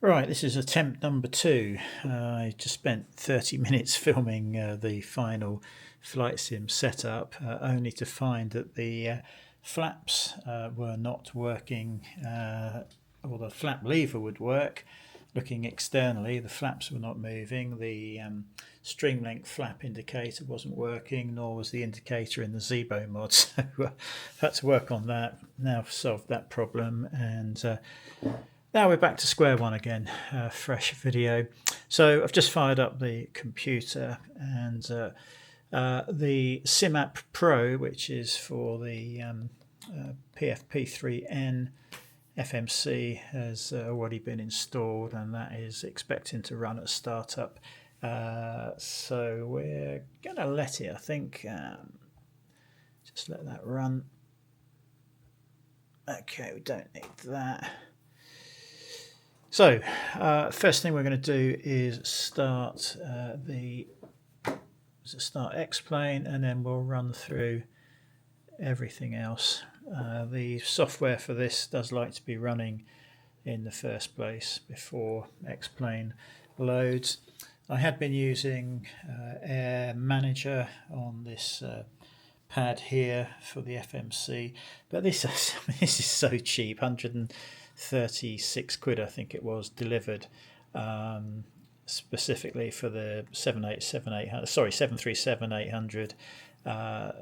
Right, this is attempt number 2. I just spent 30 minutes filming the final flight sim setup, only to find that the flaps were not working, or the flap lever would work. Looking externally, the flaps were not moving, the stream length flap indicator wasn't working, nor was the indicator in the Zebo mod, so I've had to work on that. Now I've solved that problem, and now we're back to square one again, fresh video. So I've just fired up the computer, and the SimApp Pro, which is for the PFP3N FMC, has already been installed, and that is expecting to run at startup. So we're going to let it, I think, just let that run. Okay, we don't need that. So, first thing we're going to do is start Xplane, and then we'll run through everything else. The software for this does like to be running in the first place before Xplane loads. I had been using Air Manager on this pad here for the FMC, but this is so cheap, 136 quid I think it was, delivered specifically for the 737-800.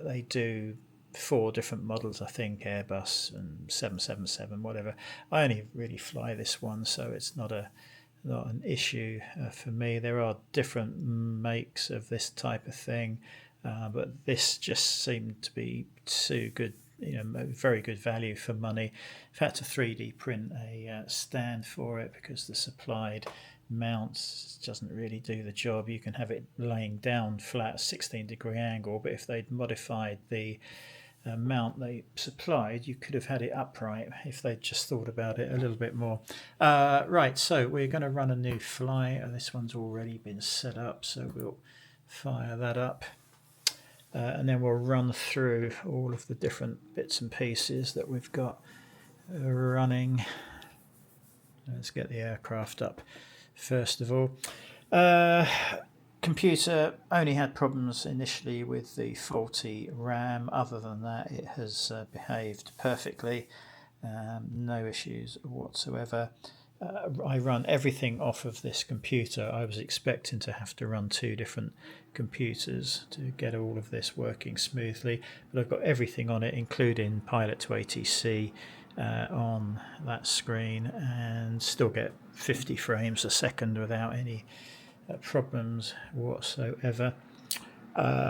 They do 4 different models, I think, Airbus and 777, whatever. I only really fly this one, so it's not an issue for me. There are different makes of this type of thing, but this just seemed to be too good, very good value for money. I've had to 3D print a stand for it because the supplied mount doesn't really do the job. You can have it laying down flat, 16-degree angle, but if they'd modified the mount they supplied, you could have had it upright if they'd just thought about it a little bit more. Right, so we're going to run a new flight, and this one's already been set up, so we'll fire that up. And then we'll run through all of the different bits and pieces that we've got running. Let's get the aircraft up first of all. Computer only had problems initially with the faulty RAM. Other than that, it has behaved perfectly. No issues whatsoever. I run everything off of this computer. I was expecting to have to run 2 different computers to get all of this working smoothly, but I've got everything on it, including Pilot to ATC on that screen, and still get 50 frames a second without any problems whatsoever.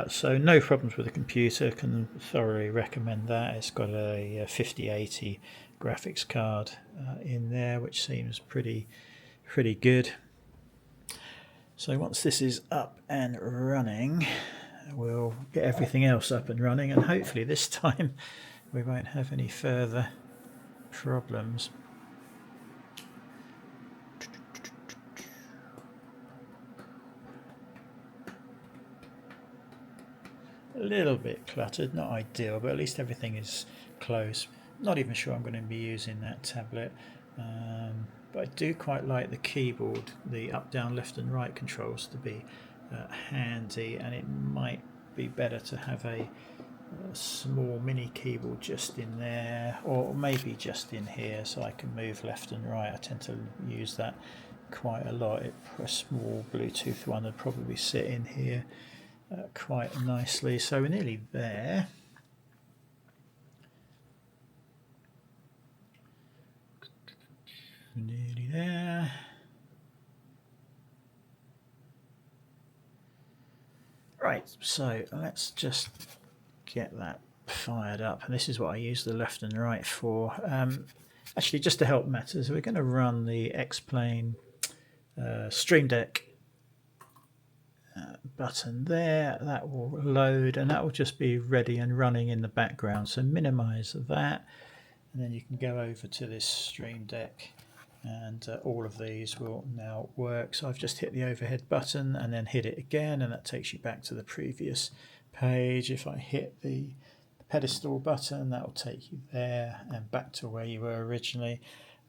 So no problems with the computer, can thoroughly recommend that. It's got a 5080 graphics card in there, which seems pretty good. So once this is up and running, we'll get everything else up and running, and hopefully this time we won't have any further problems. A little bit cluttered, not ideal, but at least everything is close. Not even sure I'm going to be using that tablet, but I do quite like the keyboard, the up, down, left and right controls to be handy, and it might be better to have a small mini keyboard just in there, or maybe just in here, so I can move left and right. I tend to use that quite a lot. A small Bluetooth one would probably sit in here quite nicely. So we're nearly there. Nearly there. Right, so let's just get that fired up, and this is what I use the left and right for. Actually, just to help matters, we're going to run the Xplane Stream Deck button there. That will load, and that will just be ready and running in the background, so minimize that, and then you can go over to this Stream Deck, and all of these will now work. So I've just hit the overhead button and then hit it again, and that takes you back to the previous page. If I hit the pedestal button, that will take you there and back to where you were originally.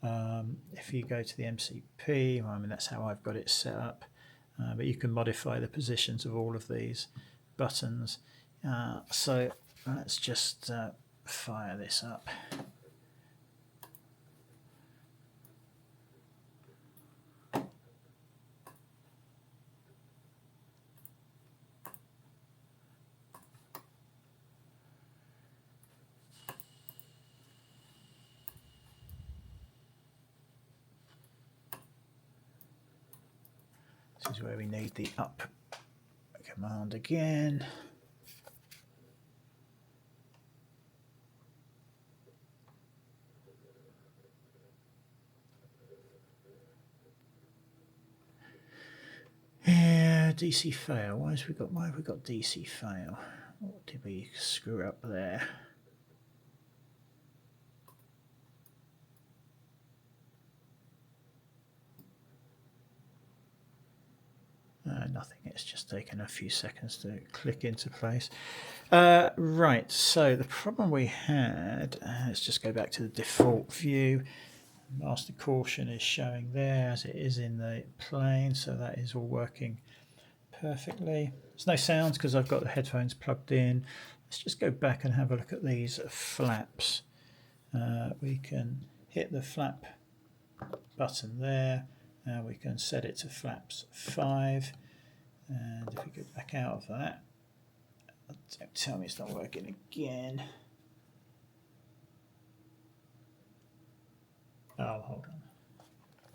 If you go to the MCP, well, I mean that's how I've got it set up, but you can modify the positions of all of these buttons. So let's just fire this up. This is where we need the up command again. Yeah, DC fail. Why have we got DC fail? What did we screw up there? Nothing, it's just taken a few seconds to click into place. Right, so the problem we had, let's just go back to the default view. Master caution is showing there as it is in the plane, so that is all working perfectly. There's no sounds because I've got the headphones plugged in. Let's just go back and have a look at these flaps. We can hit the flap button there. We can set it to flaps 5, and if we go back out of that, don't tell me it's not working again. Oh, hold on.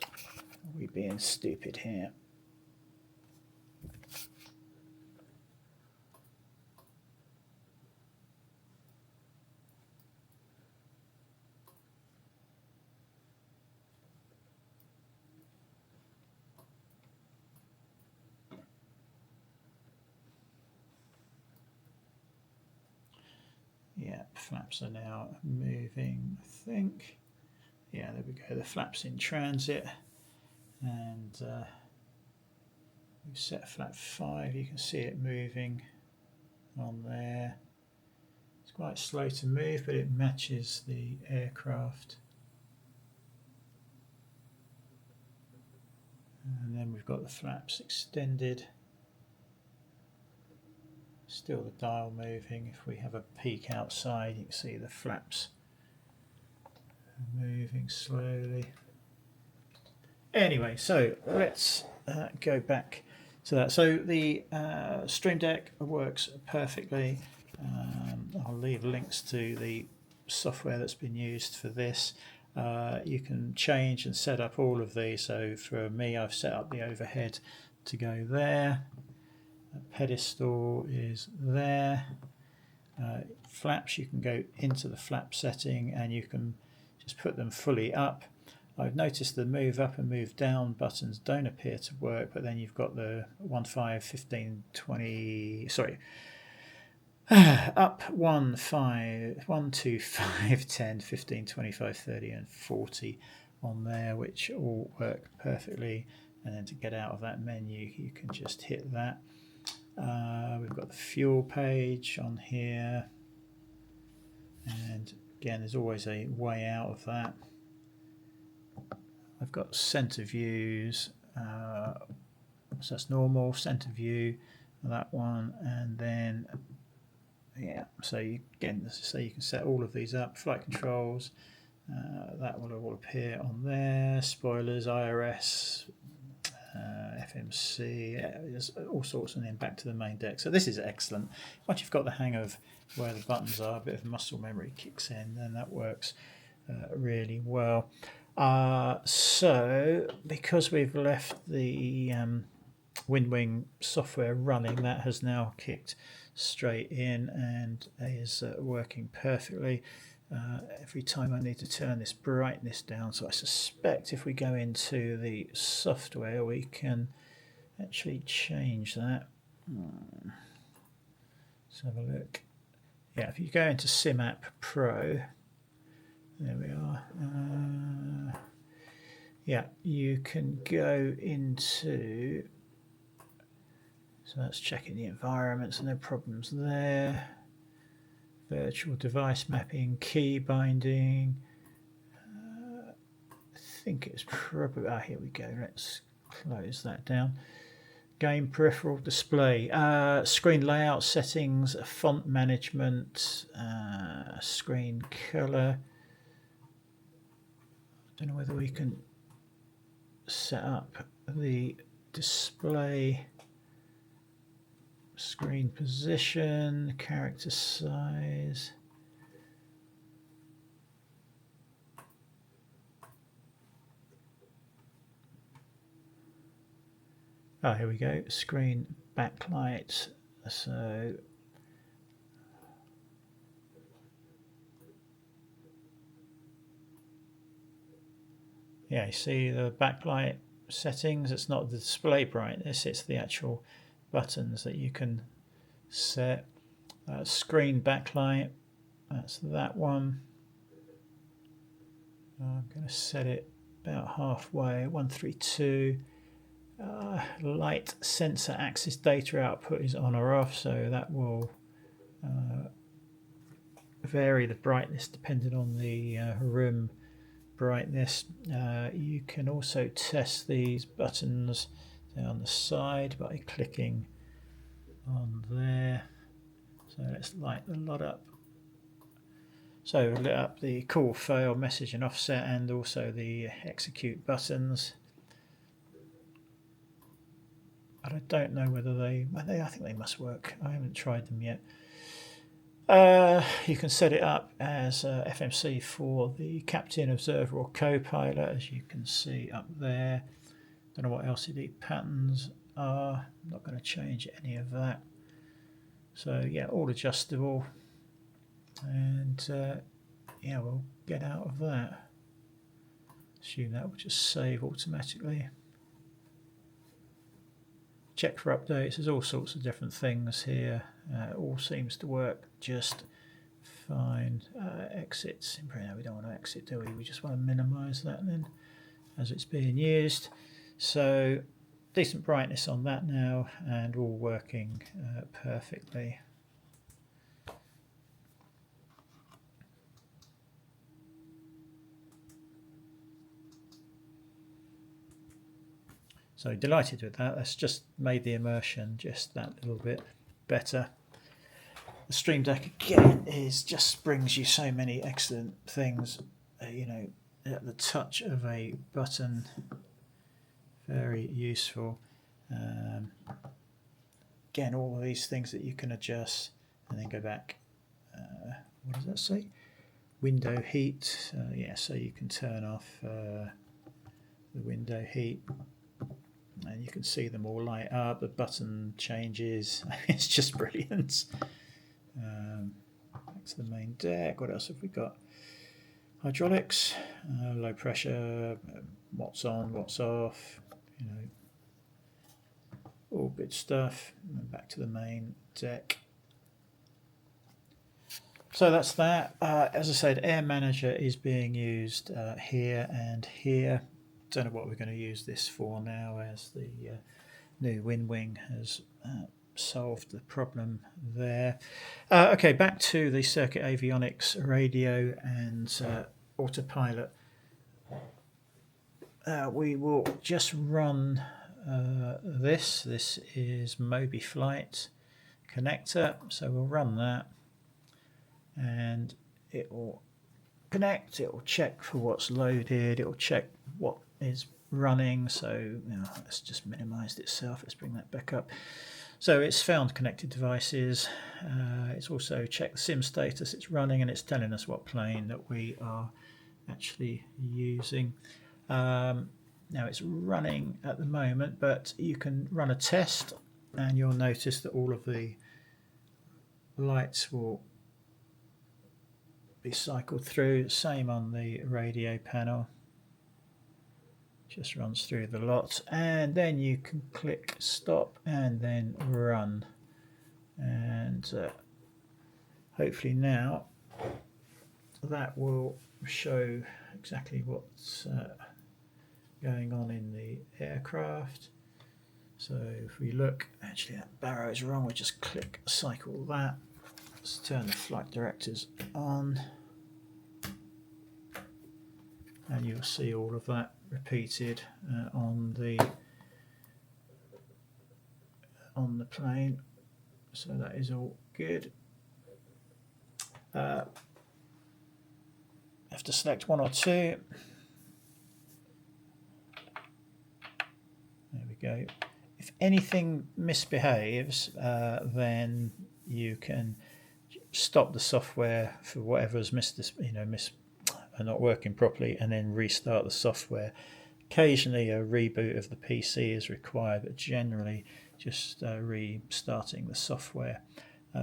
Are we being stupid here? Yeah, flaps are now moving, I think. Yeah, there we go, the flaps in transit. And we've set flap 5, you can see it moving on there. It's quite slow to move, but it matches the aircraft. And then we've got the flaps extended. Still the dial moving. If we have a peek outside, you can see the flaps moving slowly. Anyway, so let's go back to that. So the Stream Deck works perfectly. I'll leave links to the software that's been used for this. You can change and set up all of these. So for me, I've set up the overhead to go there. Pedestal is there. Flaps, you can go into the flap setting and you can just put them fully up. I've noticed the move up and move down buttons don't appear to work, but then you've got the 1, 5, 15, 20, sorry, up 1, 5, 1, 2, 5, 10, 15, 25, 30 and 40 on there, which all work perfectly. And then to get out of that menu, you can just hit that. We've got the fuel page on here, and again there's always a way out of that. I've got center views, so that's normal, center view, that one, and then yeah, so you, again, so you can set all of these up. Flight controls, that will all appear on there. Spoilers, IRS, FMC, there's all sorts, and then back to the main deck. So this is excellent. Once you've got the hang of where the buttons are, a bit of muscle memory kicks in, then that works really well. So because we've left the WindWing software running, that has now kicked straight in and is working perfectly. Every time I need to turn this brightness down, so I suspect if we go into the software we can actually change that. Let's have a look. Yeah, if you go into SimApp Pro, there we are. Yeah, you can go into, so that's checking the environment, so no problems there. Virtual device mapping, key binding. I think it's probably, here we go, let's close that down. Game peripheral display, screen layout settings, font management, screen color. I don't know whether we can set up the display, screen position, character size. Oh, here we go, screen backlight. So yeah, you see the backlight settings. It's not the display brightness, it's the actual buttons that you can set. Screen backlight, that's that one. I'm going to set it about halfway, 132. Light sensor axis data output is on or off, so that will vary the brightness depending on the room brightness. You can also test these buttons down the side by clicking on there. So let's light the lot up. So we've lit up the call, fail, message and offset, and also the execute buttons. But I don't know whether I think they must work. I haven't tried them yet. You can set it up as FMC for the captain, observer or co-pilot, as you can see up there. Don't know what LCD patterns are. I'm not going to change any of that. So yeah, all adjustable. And yeah, we'll get out of that. Assume that will just save automatically. Check for updates. There's all sorts of different things here. It all seems to work just fine. Exits. No, we don't want to exit, do we? We just want to minimize that then as it's being used. So decent brightness on that now, and all working perfectly. So delighted with that. That's just made the immersion just that little bit better. The Stream Deck again just brings you so many excellent things. You know, at the touch of a button, very useful. Again, all of these things that you can adjust, and then go back. What does that say? Window heat. Yeah, so you can turn off the window heat. And you can see them all light up, the button changes. It's just brilliant. Back to the main deck. What else have we got? Hydraulics, low pressure, what's on, what's off, you know, all good stuff. And then back to the main deck. So that's that. As I said, Air Manager is being used here and here. Don't know what we're going to use this for now, as the new WinWing has solved the problem there. Okay, back to the Circuit Avionics radio and Autopilot. We will just run this. This is Moby Flight connector, so we'll run that, and it will connect. It will check for what's loaded. It will check what is running. So let's just minimize itself. Let's bring that back up. So it's found connected devices. It's also checked the sim status. It's running, and it's telling us what plane that we are actually using. Now it's running at the moment, but you can run a test, and you'll notice that all of the lights will be cycled through. Same on the radio panel. Just runs through the lot, and then you can click stop and then run, and hopefully now that will show exactly what's going on in the aircraft. So if we look, actually that barrow is wrong, we just click cycle that. Let's turn the flight directors on, and you'll see all of that repeated on the plane, so that is all good. Have to select one or two. There we go. If anything misbehaves, then you can stop the software for whatever's not working properly, and then restart the software. Occasionally, a reboot of the PC is required, but generally, just restarting the software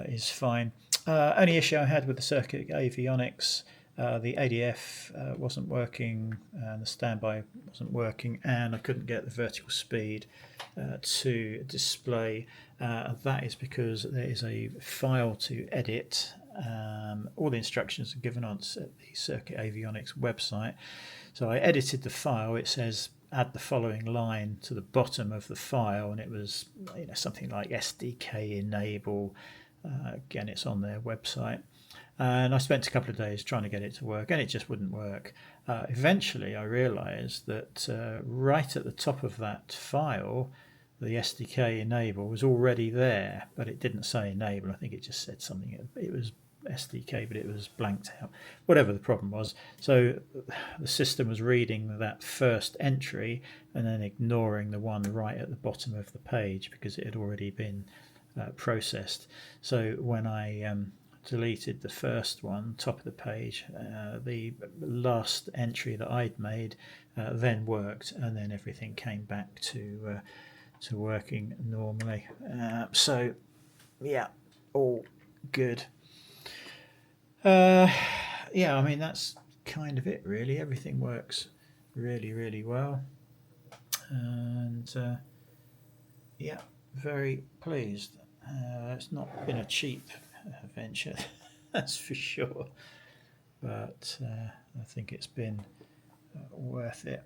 is fine. Only issue I had with the circuit avionics, the ADF wasn't working, and the standby wasn't working, and I couldn't get the vertical speed to display. That is because there is a file to edit. All the instructions are given on the Circuit Avionics website. So I edited the file. It says add the following line to the bottom of the file, and it was something like SDK enable. Again, it's on their website. And I spent a couple of days trying to get it to work, and it just wouldn't work. Eventually, I realized that right at the top of that file, the SDK enable was already there, but it didn't say enable. I think it just said something. It was SDK, but it was blanked out, whatever the problem was. So the system was reading that first entry and then ignoring the one right at the bottom of the page because it had already been processed. So when I deleted the first one, top of the page, the last entry that I'd made then worked, and then everything came back to working normally. So yeah, all good. Yeah, I mean, that's kind of it really. Everything works really well, and yeah, very pleased. It's not been a cheap venture, that's for sure, but I think it's been worth it.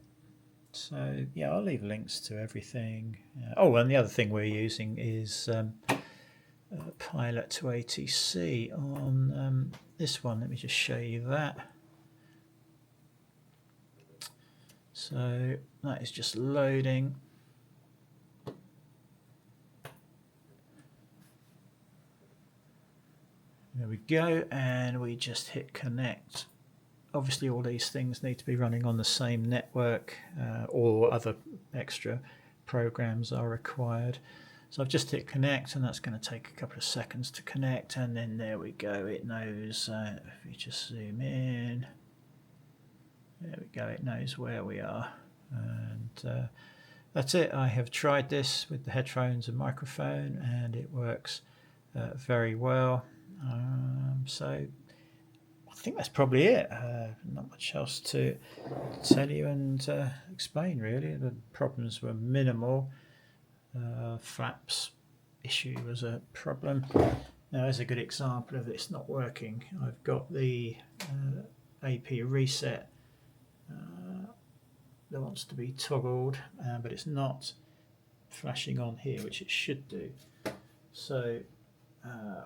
So yeah, I'll leave links to everything. And the other thing we're using is Pilot to ATC on this one. Let me just show you that. So that is just loading. There we go, and we just hit connect. Obviously all these things need to be running on the same network, or other extra programs are required. So I've just hit connect, and that's going to take a couple of seconds to connect, and then there we go. It knows, if we just zoom in, there we go, it knows where we are. And that's it. I have tried this with the headphones and microphone, and it works very well. So I think that's probably it. Not much else to tell you and explain really. The problems were minimal. Flaps issue was a problem. Now there's a good example of it's not working. I've got the AP reset that wants to be toggled, but it's not flashing on here, which it should do. So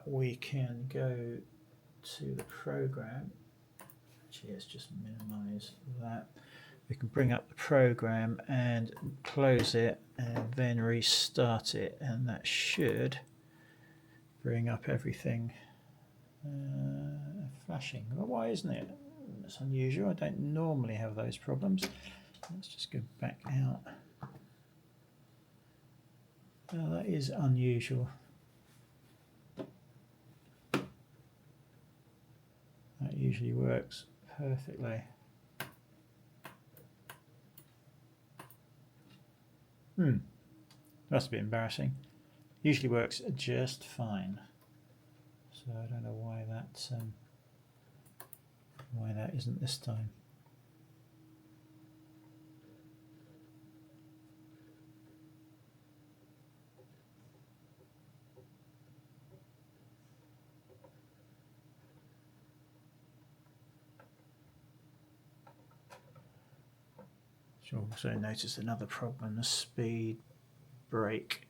we can go to the program. Actually, let's just minimize that. We can bring up the program and close it and then restart it, and that should bring up everything flashing. Well, why isn't it? That's unusual. I don't normally have those problems. Let's just go back out. Oh, that is unusual. That usually works perfectly. That's a bit embarrassing. Usually works just fine. So I don't know why that isn't this time. You'll also notice another problem. The speed brake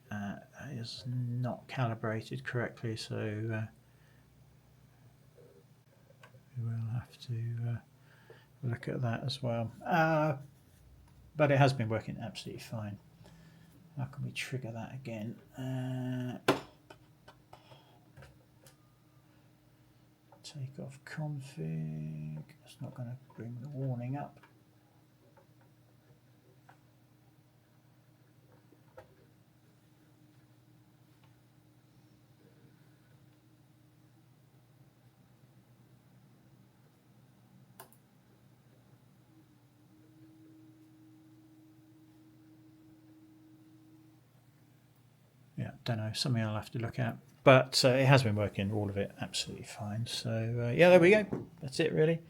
is not calibrated correctly, so we will have to look at that as well. but it has been working absolutely fine. How can we trigger that again? Take off config. It's not going to bring the warning up. Yeah, don't know, something I'll have to look at. But it has been working, all of it, absolutely fine. So yeah, there we go. That's it, really.